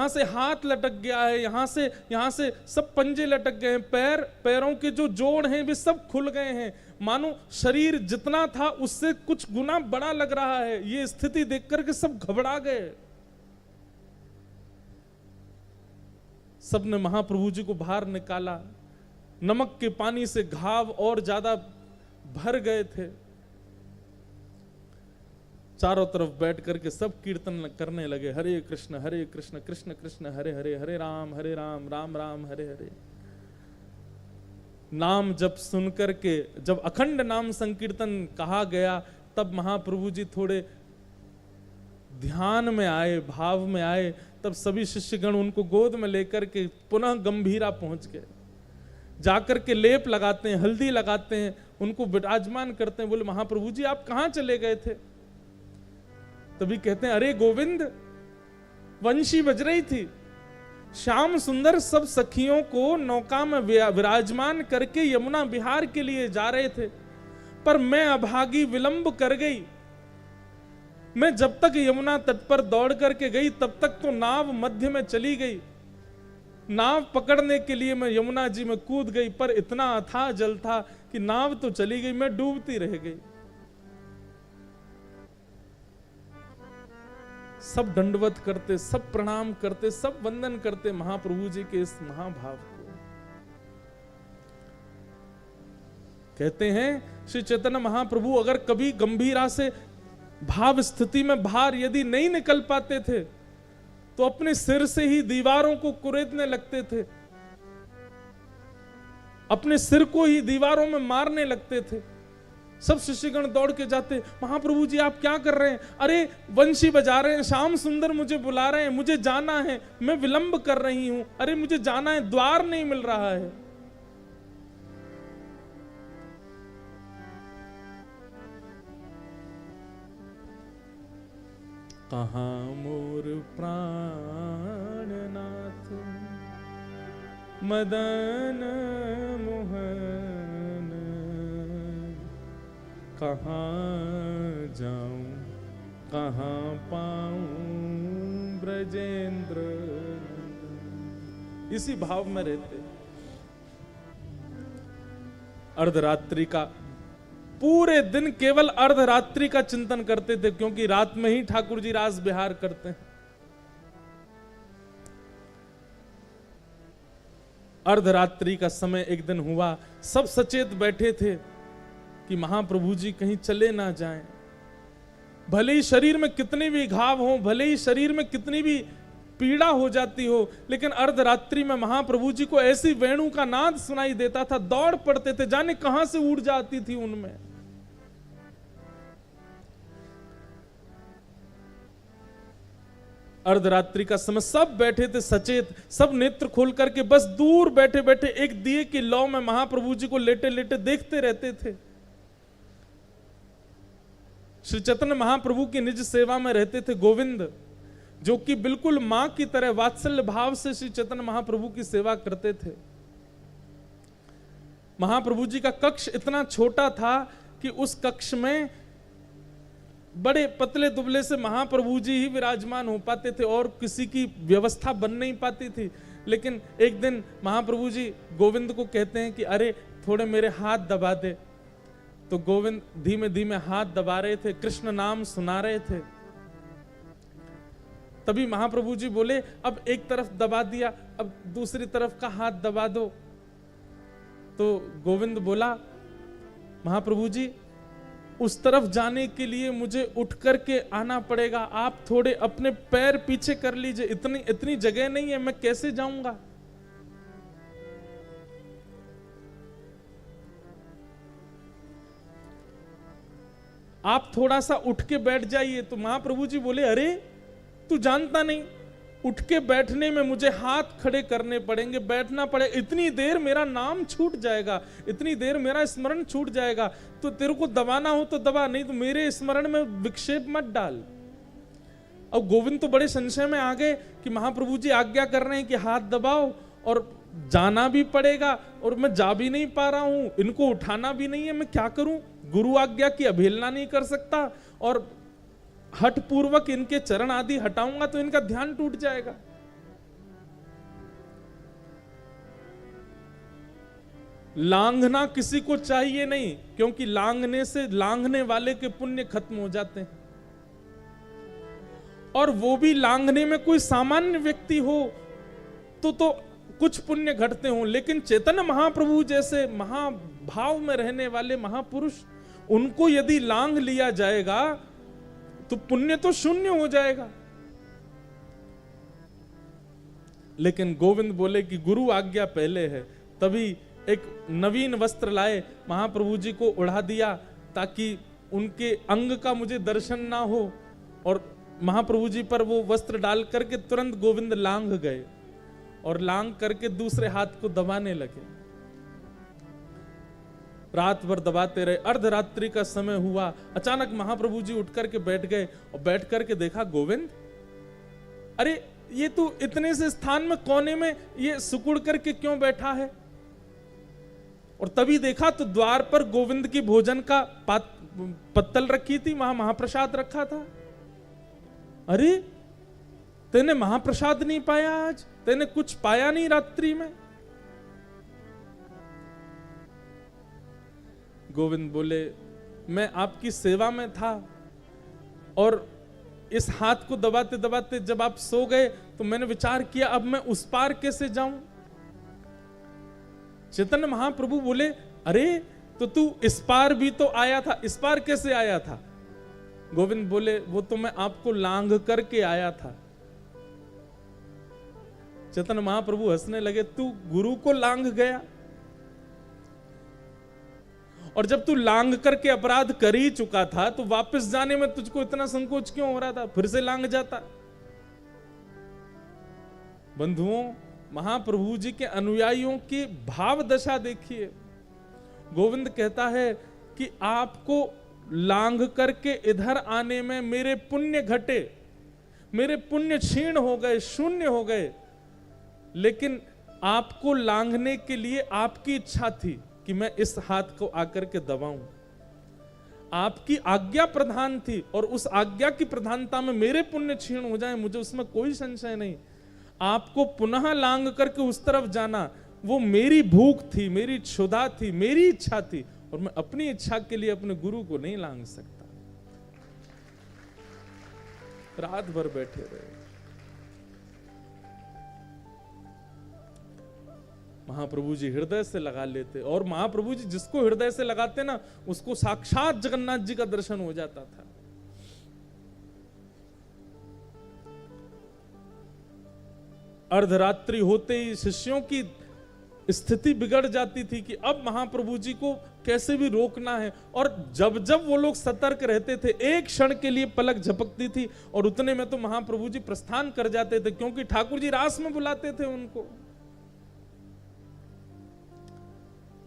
से हाथ लटक गया है, यहां से सब पंजे लटक गए हैं, पैरों के जो जोड़ हैं वे सब खुल गए हैं। मानो शरीर जितना था उससे कुछ गुना बड़ा लग रहा है। ये स्थिति देख करके सब घबरा गए। सबने महाप्रभु जी को बाहर निकाला। नमक के पानी से घाव और ज्यादा भर गए थे। चारों तरफ बैठ करके सब कीर्तन करने लगे, हरे कृष्ण कृष्ण कृष्ण हरे हरे, हरे राम राम राम हरे हरे। नाम जब सुन करके, जब अखंड नाम संकीर्तन कहा गया, तब महाप्रभु जी थोड़े ध्यान में आए, भाव में आए। तब सभी शिष्यगण उनको गोद में लेकर के पुनः गंभीरा पहुंच गए। जाकर के लेप लगाते हैं, हल्दी लगाते हैं, उनको विराजमान करते हैं। बोले महाप्रभु जी आप कहां चले गए थे? तभी कहते हैं, अरे गोविंद, वंशी बज रही थी, श्याम सुंदर सब सखियों को नौका में विराजमान करके यमुना विहार के लिए जा रहे थे, पर मैं अभागी विलंब कर गई। मैं जब तक यमुना तट पर दौड़ करके गई तब तक तो नाव मध्य में चली गई। नाव पकड़ने के लिए मैं यमुना जी में कूद गई, पर इतना अथाह जल था कि नाव तो चली गई, मैं डूबती रह गई। सब दंडवत करते, सब प्रणाम करते, सब वंदन करते महाप्रभु जी के इस महाभाव को। कहते हैं श्री चैतन्य महाप्रभु अगर कभी गंभीरा से भाव स्थिति में बाहर यदि नहीं निकल पाते थे तो अपने सिर से ही दीवारों को कुरेदने लगते थे, अपने सिर को ही दीवारों में मारने लगते थे। सब शिष्यगण दौड़ के जाते, महाप्रभु जी आप क्या कर रहे हैं? अरे वंशी बजा रहे हैं, श्याम सुंदर मुझे बुला रहे हैं, मुझे जाना है, मैं विलंब कर रही हूं, अरे मुझे जाना है, द्वार नहीं मिल रहा है। कहाँ मोर प्राणनाथ मदन मोहन, कहाँ जाऊं कहाँ पाऊं ब्रजेंद्र। इसी भाव में रहते। अर्धरात्रि का पूरे दिन केवल अर्धरात्रि का चिंतन करते थे, क्योंकि रात में ही ठाकुर जी रास विहार करते हैं। अर्धरात्रि का समय एक दिन हुआ, सब सचेत बैठे थे कि महाप्रभु जी कहीं चले ना जाएं। भले ही शरीर में कितने भी घाव हो, भले ही शरीर में कितनी भी पीड़ा हो जाती हो, लेकिन अर्धरात्रि में महाप्रभु जी को ऐसी वेणु का नाद सुनाई देता था, दौड़ पड़ते थे, जाने कहां से ऊर्जा आती थी उनमें। अर्धरात्रि का समय सब बैठे थे सचेत, सब नेत्र खोल करके बस दूर बैठे बैठे एक दिए की लौ में महाप्रभु जी को लेटे लेटे देखते रहते थे। श्री चैतन्य महाप्रभु की निज सेवा में रहते थे गोविंद, जो कि बिल्कुल मां की तरह वात्सल्य भाव से श्री चैतन्य महाप्रभु की सेवा करते थे। महाप्रभु जी का कक्ष इतना छोटा था कि उस कक्ष में बड़े पतले दुबले से महाप्रभु जी ही विराजमान हो पाते थे और किसी की व्यवस्था बन नहीं पाती थी। लेकिन एक दिन महाप्रभु जी गोविंद को कहते हैं कि अरे थोड़े मेरे हाथ दबा दे। तो गोविंद धीमे धीमे हाथ दबा रहे थे, कृष्ण नाम सुना रहे थे। तभी महाप्रभु जी बोले अब एक तरफ दबा दिया, अब दूसरी तरफ का हाथ दबा दो। तो गोविंद बोला महाप्रभु जी उस तरफ जाने के लिए मुझे उठ करके आना पड़ेगा, आप थोड़े अपने पैर पीछे कर लीजिए, इतनी जगह नहीं है, मैं कैसे जाऊंगा। आप थोड़ा सा उठ के बैठ जाइए। तो महाप्रभु जी बोले अरे तू जानता नहीं, उठ के बैठने में मुझे हाथ खड़े करने पड़ेंगे, बैठना पड़ेगा, इतनी देर मेरा नाम छूट जाएगा, इतनी देर मेरा स्मरण छूट जाएगा। तो तेरे को दबाना हो तो दबा, नहीं तो मेरे स्मरण में विक्षेप मत डाल। अब गोविंद तो बड़े संशय में आ गए कि महाप्रभु जी आज्ञा कर रहे हैं कि हाथ दबाओ और जाना भी पड़ेगा और मैं जा भी नहीं पा रहा हूं, इनको उठाना भी नहीं है, मैं क्या करूं। गुरु आज्ञा की अवहेलना नहीं कर सकता, और हठ पूर्वक इनके चरण आदि हटाऊंगा तो इनका ध्यान टूट जाएगा। लांघना किसी को चाहिए नहीं, क्योंकि लांघने से लांघने वाले के पुण्य खत्म हो जाते हैं, और वो भी लांघने में कोई सामान्य व्यक्ति हो तो कुछ पुण्य घटते हों, लेकिन चैतन्य महाप्रभु जैसे महाभाव में रहने वाले महापुरुष, उनको यदि लांघ लिया जाएगा तो पुण्य तो शून्य हो जाएगा। लेकिन गोविंद बोले कि गुरु आज्ञा पहले है, तभी एक नवीन वस्त्र लाए, महाप्रभु जी को उड़ा दिया ताकि उनके अंग का मुझे दर्शन ना हो, और महाप्रभु जी पर वो वस्त्र डाल करके तुरंत गोविंद लांघ गए, और लांघ करके दूसरे हाथ को दबाने लगे। रात भर दबाते रहे, अर्धरात्रि का समय हुआ, अचानक महाप्रभु जी उठ करके बैठ गए, और बैठ करके देखा गोविंद, अरे ये तू इतने से स्थान में कोने में ये सुकुड़ करके क्यों बैठा है? और तभी देखा तो द्वार पर गोविंद की भोजन का पत्तल रखी थी, वहां महाप्रसाद रखा था। अरे तेने महाप्रसाद नहीं पाया आज, तेने कुछ पाया नहीं रात्रि में? गोविंद बोले मैं आपकी सेवा में था, और इस हाथ को दबाते दबाते जब आप सो गए तो मैंने विचार किया अब मैं उस पार कैसे जाऊं। चैतन्य महाप्रभु बोले अरे तो तू इस पार भी तो आया था, इस पार कैसे आया था? गोविंद बोले वो तो मैं आपको लांघ करके आया था। चैतन्य महाप्रभु हंसने लगे, तू गुरु को लांघ गया, और जब तू लांघ करके अपराध कर ही चुका था तो वापस जाने में तुझको इतना संकोच क्यों हो रहा था? फिर से लांघ जाता। बंधुओं, महाप्रभु जी के अनुयायियों की भाव दशा देखिए। गोविंद कहता है कि आपको लांघ करके इधर आने में मेरे पुण्य घटे, मेरे पुण्य क्षीण हो गए, शून्य हो गए, लेकिन आपको लांघने के लिए आपकी इच्छा थी कि मैं इस हाथ को आकर के दबाऊं। आपकी आज्ञा प्रधान थी, और उस आज्ञा की प्रधानता में मेरे पुण्य क्षीण हो जाए, मुझे उसमें कोई संशय नहीं। आपको पुनः लांघ करके उस तरफ जाना वो मेरी भूख थी, मेरी क्षुधा थी, मेरी इच्छा थी, और मैं अपनी इच्छा के लिए अपने गुरु को नहीं लांघ सकता। रात भर बैठे रहे। महाप्रभु जी हृदय से लगा लेते, और महाप्रभु जी जिसको हृदय से लगाते ना उसको साक्षात जगन्नाथ जी का दर्शन हो जाता था। अर्धरात्रि होते ही शिष्यों की स्थिति बिगड़ जाती थी कि अब महाप्रभु जी को कैसे भी रोकना है, और जब जब वो लोग सतर्क रहते थे, एक क्षण के लिए पलक झपकती थी और उतने में तो महाप्रभु जी प्रस्थान कर जाते थे, क्योंकि ठाकुर जी रास में बुलाते थे उनको।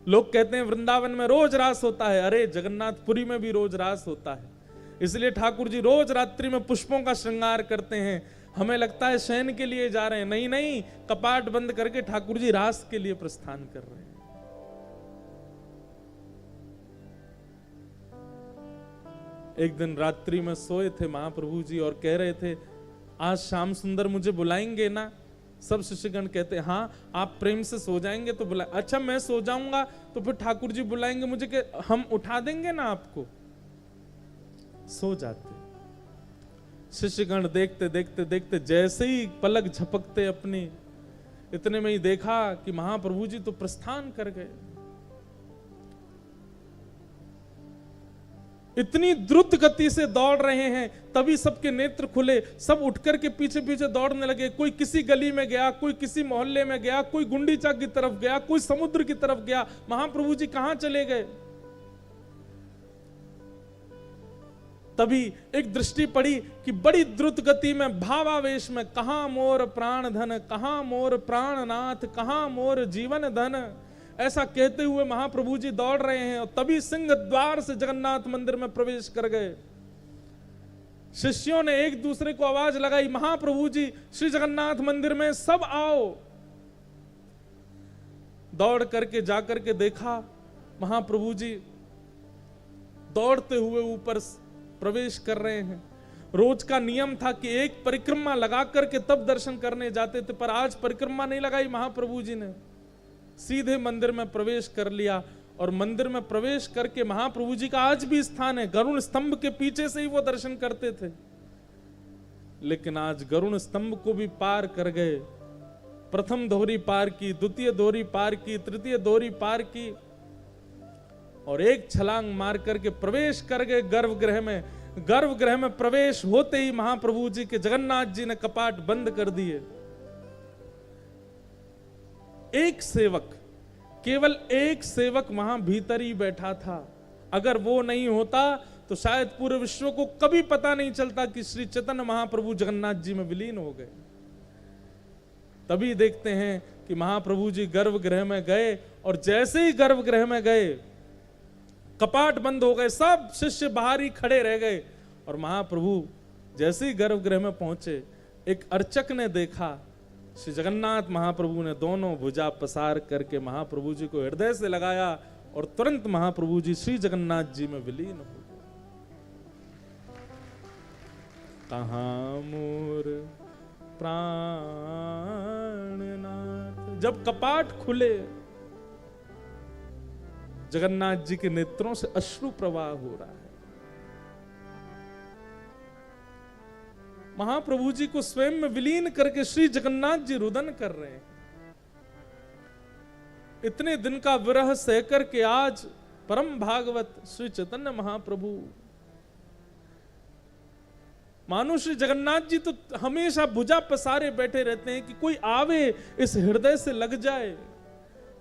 लोग कहते हैं वृंदावन में रोज रास होता है, अरे जगन्नाथपुरी में भी रोज रास होता है, इसलिए ठाकुर जी रोज रात्रि में पुष्पों का श्रृंगार करते हैं। हमें लगता है शयन के लिए जा रहे हैं, नहीं नहीं, कपाट बंद करके ठाकुर जी रास के लिए प्रस्थान कर रहे हैं। एक दिन रात्रि में सोए थे महाप्रभु जी और कह रहे थे आज श्याम सुंदर मुझे बुलाएंगे ना? सब शिष्यगण कहते हाँ आप प्रेम से सो जाएंगे तो बुला। अच्छा मैं सो जाऊंगा तो फिर ठाकुर जी बुलाएंगे मुझे कि हम उठा देंगे ना आपको? सो जाते। शिष्यगण देखते देखते देखते जैसे ही पलक झपकते अपनी, इतने में ही देखा कि महाप्रभु जी तो प्रस्थान कर गए। इतनी द्रुत गति से दौड़ रहे हैं, तभी सबके नेत्र खुले, सब उठकर के पीछे पीछे दौड़ने लगे। कोई किसी गली में गया, कोई किसी मोहल्ले में गया, कोई गुंडीचा की तरफ गया, कोई समुद्र की तरफ गया। महाप्रभु जी कहां चले गए? तभी एक दृष्टि पड़ी कि बड़ी द्रुत गति में भावावेश में कहां मोर प्राण धन, कहां मोर प्राणनाथ, कहां मोर जीवन धन, ऐसा कहते हुए महाप्रभु जी दौड़ रहे हैं। और तभी सिंह द्वार से जगन्नाथ मंदिर में प्रवेश कर गए। शिष्यों ने एक दूसरे को आवाज लगाई, महाप्रभु जी श्री जगन्नाथ मंदिर में, सब आओ। दौड़ करके जाकर के देखा महाप्रभु जी दौड़ते हुए ऊपर प्रवेश कर रहे हैं। रोज का नियम था कि एक परिक्रमा लगा करके तब दर्शन करने जाते थे, पर आज परिक्रमा नहीं लगाई महाप्रभु जी ने, सीधे मंदिर में प्रवेश कर लिया। और मंदिर में प्रवेश करके महाप्रभु जी का आज भी स्थान है, गरुड़ स्तंभ के पीछे से ही वो दर्शन करते थे। लेकिन आज गरुड़ स्तंभ को भी पार कर गए, प्रथम दोहरी पार की, द्वितीय दोहरी पार की, तृतीय दोहरी पार की, और एक छलांग मार करके प्रवेश कर गए गर्भगृह में। गर्भगृह में प्रवेश होते ही महाप्रभु जी के जगन्नाथ जी ने कपाट बंद कर दिए। एक सेवक, केवल एक सेवक वहां भीतर ही बैठा था। अगर वो नहीं होता तो शायद पूरे विश्व को कभी पता नहीं चलता कि श्री चैतन्य महाप्रभु जगन्नाथ जी में विलीन हो गए। तभी देखते हैं कि महाप्रभु जी गर्भगृह में गए, और जैसे ही गर्भगृह में गए कपाट बंद हो गए, सब शिष्य बाहर ही खड़े रह गए। और महाप्रभु जैसे ही गर्भगृह में पहुंचे, एक अर्चक ने देखा, श्री जगन्नाथ महाप्रभु ने दोनों भुजा पसार करके महाप्रभु जी को हृदय से लगाया, और तुरंत महाप्रभु जी श्री जगन्नाथ जी में विलीन हो गए। कहाँ मोर प्राणनाथ। जब कपाट खुले, जगन्नाथ जी के नेत्रों से अश्रु प्रवाह हो रहा है। महाप्रभु जी को स्वयं में विलीन करके श्री जगन्नाथ जी रुदन कर रहे हैं। इतने दिन का विरह सहकर के आज परम भागवत श्री चैतन्य महाप्रभु, मानो श्री जगन्नाथ जी तो हमेशा भुजा पसारे बैठे रहते हैं कि कोई आवे इस हृदय से लग जाए।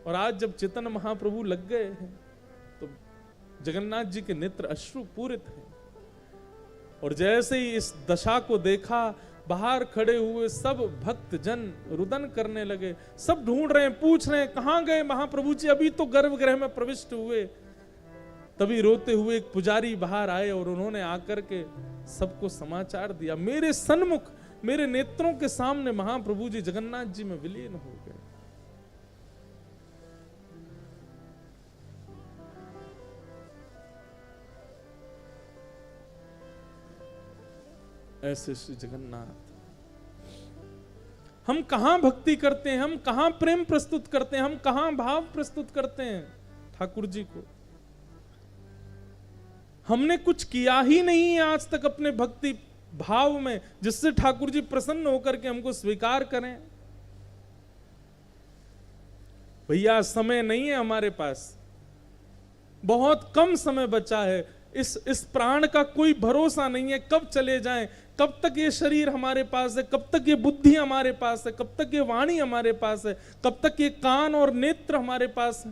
और आज जब चैतन्य महाप्रभु लग गए हैं तो जगन्नाथ जी के नेत्र अश्रु पूरित हैं। और जैसे ही इस दशा को देखा, बाहर खड़े हुए सब भक्त जन रुदन करने लगे। सब ढूंढ रहे हैं, पूछ रहे हैं कहां गए महाप्रभु जी, अभी तो गर्भगृह में प्रविष्ट हुए। तभी रोते हुए एक पुजारी बाहर आए और उन्होंने आकर के सबको समाचार दिया, मेरे सन्मुख, मेरे नेत्रों के सामने महाप्रभु जी जगन्नाथ जी में विलीन हो गए। ऐसे श्री जगन्नाथ, हम कहां भक्ति करते हैं, हम कहां प्रेम प्रस्तुत करते हैं, हम कहां भाव प्रस्तुत करते हैं ठाकुर जी को। हमने कुछ किया ही नहीं है आज तक अपने भक्ति भाव में, जिससे ठाकुर जी प्रसन्न होकर के हमको स्वीकार करें। भैया समय नहीं है हमारे पास, बहुत कम समय बचा है। इस प्राण का कोई भरोसा नहीं है, कब चले जाएं, कब तक ये शरीर हमारे पास है, कब तक ये बुद्धि हमारे पास है, कब तक ये वाणी हमारे पास है, कब तक ये कान और नेत्र हमारे पास है।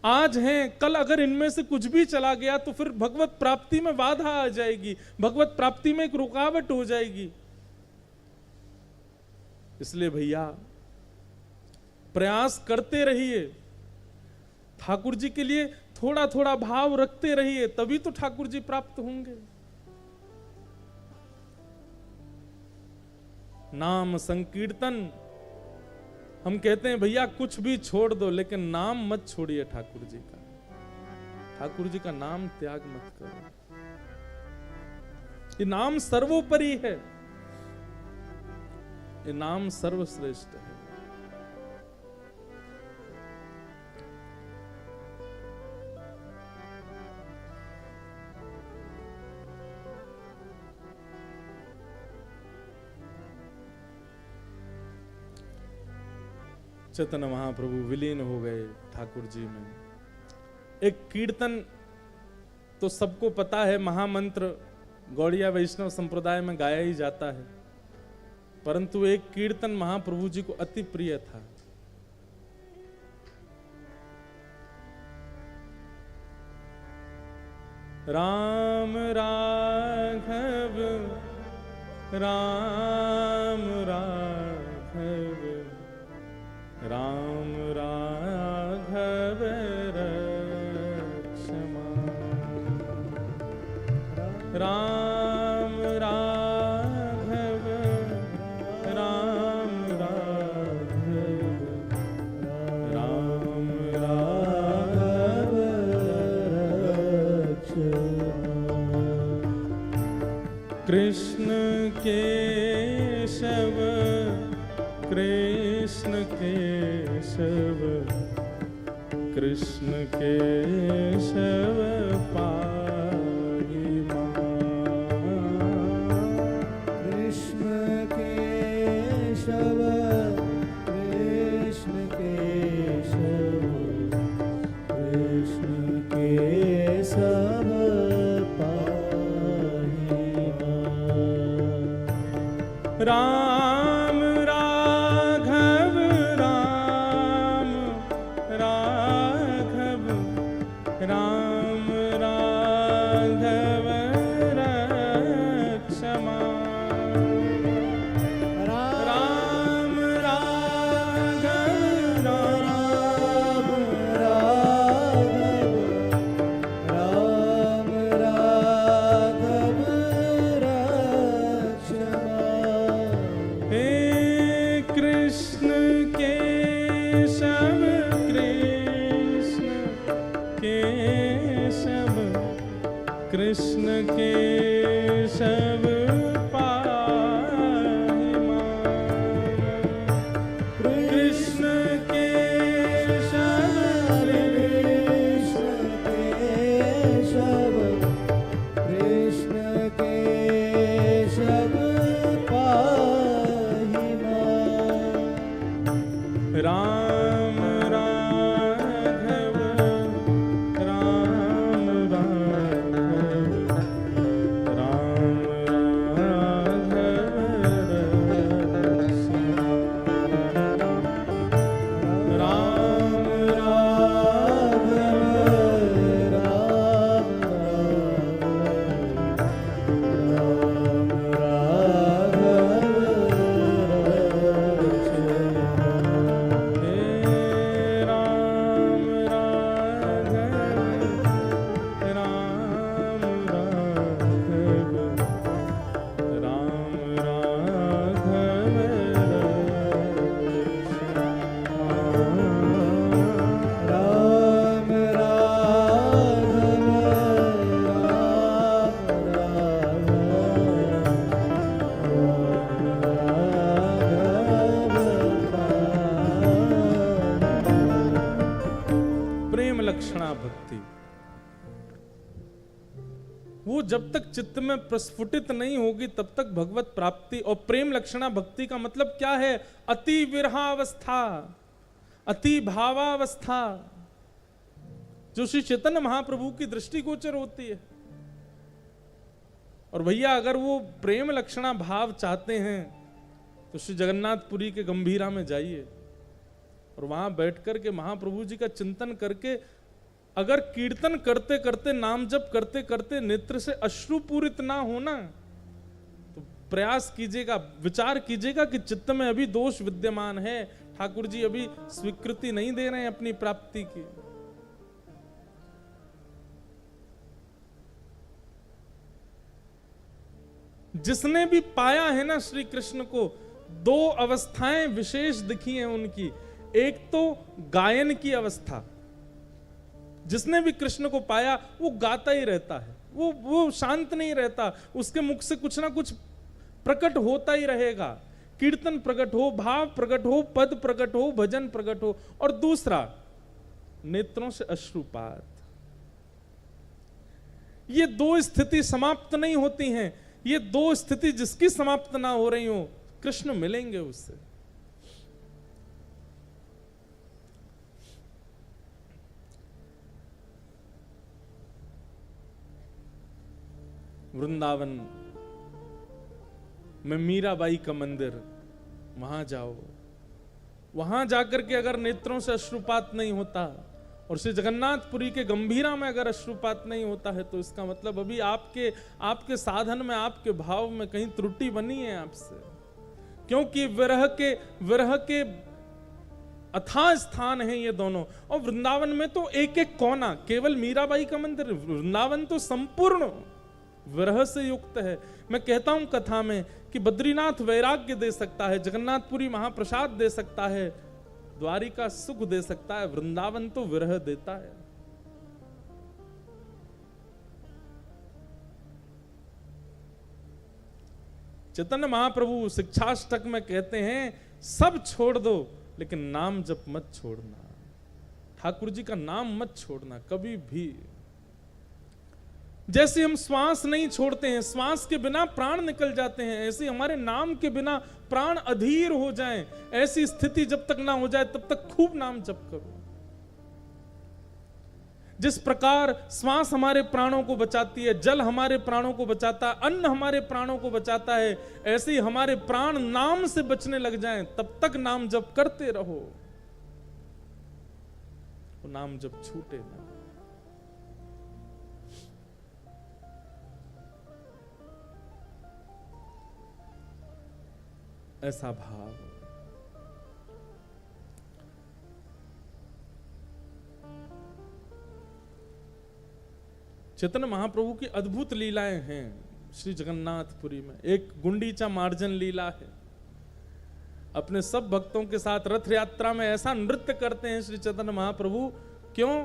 आज हैं, कल अगर इनमें से कुछ भी चला गया तो फिर भगवत प्राप्ति में बाधा आ जाएगी, भगवत प्राप्ति में एक रुकावट हो जाएगी। इसलिए भैया प्रयास करते रहिए, ठाकुर जी के लिए थोड़ा थोड़ा भाव रखते रहिए, तभी तो ठाकुर जी प्राप्त होंगे। नाम संकीर्तन, हम कहते हैं भैया कुछ भी छोड़ दो, लेकिन नाम मत छोड़िए ठाकुर जी का। ठाकुर जी का नाम त्याग मत करो, ये नाम सर्वोपरि है, ये नाम सर्वश्रेष्ठ है। चैतन्य महाप्रभु विलीन हो गए ठाकुर जी में। एक कीर्तन तो सबको पता है, महामंत्र गौड़िया वैष्णव संप्रदाय में गाया ही जाता है, परंतु एक कीर्तन महाप्रभु जी को अति प्रिय था। राम राघव राम राघव राम राघव रक्षमा, राम राघव राम राघव राम राघव कृष्ण केशव कृष्ण केशव कृष्ण केशव पाहि मां। कृष्ण केशव कृष्ण केशव कृष्ण केशव पाहि मां। राम राघव राम राघव राम राघव रक्षमा। राम राघव राम राघव राम राघव रक्षमा। हे कृष्ण केशव कृष्ण केशव कृष्ण केशव पाहि मां। कृष्ण केशव कृष्ण केशव कृष्ण केशव पाहि मां। राम राघव राम राघव राम राघव रक्षमा। राम राघव राम हे राम राघव राम राघव राम राघव राम राघव राम प्रेम लक्षणा भक्ति वो जब तक चित्त में प्रस्फुटित नहीं होगी तब तक भगवत प्राप्ति। और प्रेम लक्षणा भक्ति का मतलब क्या है? अति विरहावस्था, अति भावावस्था, जो श्री चैतन्य महाप्रभु की दृष्टिगोचर होती है। और भैया अगर वो प्रेम लक्षणा भाव चाहते हैं तो श्री जगन्नाथपुरी के गंभीरा में जाइए और वहां बैठकर के महाप्रभु जी का चिंतन करके अगर कीर्तन करते करते नाम जप करते करते नेत्र से अश्रुपूरित ना होना तो प्रयास कीजिएगा, विचार कीजिएगा कि चित्त में अभी दोष विद्यमान है, ठाकुर जी अभी स्वीकृति नहीं दे रहे हैं अपनी प्राप्ति की। जिसने भी पाया है ना श्री कृष्ण को, दो अवस्थाएं विशेष दिखी हैं उनकी। एक तो गायन की अवस्था, जिसने भी कृष्ण को पाया वो गाता ही रहता है, वो शांत नहीं रहता, उसके मुख से कुछ ना कुछ प्रकट होता ही रहेगा। कीर्तन प्रकट हो, भाव प्रकट हो, पद प्रकट हो, भजन प्रकट हो। और दूसरा नेत्रों से अश्रुपात। ये दो स्थिति समाप्त नहीं होती हैं। ये दो स्थिति जिसकी समाप्त ना हो रही हो, कृष्ण मिलेंगे उससे। वृंदावन में मीराबाई का मंदिर, वहां जाओ, वहां जाकर के अगर नेत्रों से अश्रुपात नहीं होता और श्री जगन्नाथपुरी के गंभीरा में अगर अश्रुपात नहीं होता है तो इसका मतलब अभी आपके साधन में, आपके भाव में कहीं त्रुटि बनी है आपसे। क्योंकि विरह के अथाह स्थान है ये दोनों। और वृंदावन में तो एक एक कोना, केवल मीराबाई का मंदिर, वृंदावन तो संपूर्ण विरह से युक्त है। मैं कहता हूं कथा में कि बद्रीनाथ वैराग्य दे सकता है, जगन्नाथपुरी महाप्रसाद दे सकता है, द्वारिका सुख दे सकता है, वृंदावन तो विरह देता है। चैतन्य महाप्रभु शिक्षाष्टक में कहते हैं सब छोड़ दो लेकिन नाम जप मत छोड़ना, ठाकुर जी का नाम मत छोड़ना कभी भी। जैसे हम श्वास नहीं छोड़ते हैं, श्वास के बिना प्राण निकल जाते हैं, ऐसे हमारे नाम के बिना प्राण अधीर हो जाएं, ऐसी स्थिति जब तक ना हो जाए तब तक खूब नाम जप करो। जिस प्रकार श्वास हमारे प्राणों को बचाती है, जल हमारे प्राणों को बचाता है, अन्न हमारे प्राणों को बचाता है, ऐसे ही हमारे प्राण नाम से बचने लग जाएं, तब तक नाम जप करते रहो, वो नाम जप छूटे ना। ऐसा भाव। चैतन्य महाप्रभु की अद्भुत लीलाएं हैं श्री जगन्नाथपुरी में। एक गुंडीचा मार्जन लीला है, अपने सब भक्तों के साथ रथ यात्रा में ऐसा नृत्य करते हैं श्री चैतन्य महाप्रभु। क्यों?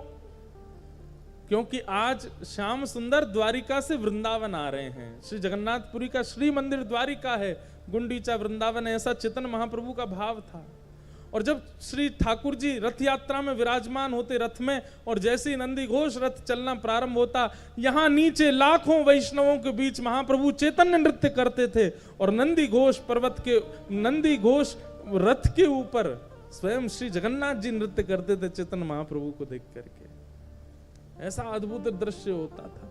क्योंकि आज श्याम सुंदर द्वारिका से वृंदावन आ रहे हैं। श्री जगन्नाथपुरी का श्री मंदिर द्वारिका है, गुंडीचा वृंदावन है, ऐसा चैतन्य महाप्रभु का भाव था। और जब श्री ठाकुर जी रथ यात्रा में विराजमान होते रथ में, और जैसे ही नंदी घोष रथ चलना प्रारंभ होता, यहां नीचे लाखों वैष्णवों के बीच महाप्रभु चैतन्य नृत्य करते थे, और नंदी घोष पर्वत के, नंदी घोष रथ के ऊपर स्वयं श्री जगन्नाथ जी नृत्य करते थे चैतन्य महाप्रभु को देख करके। ऐसा अद्भुत दृश्य होता था।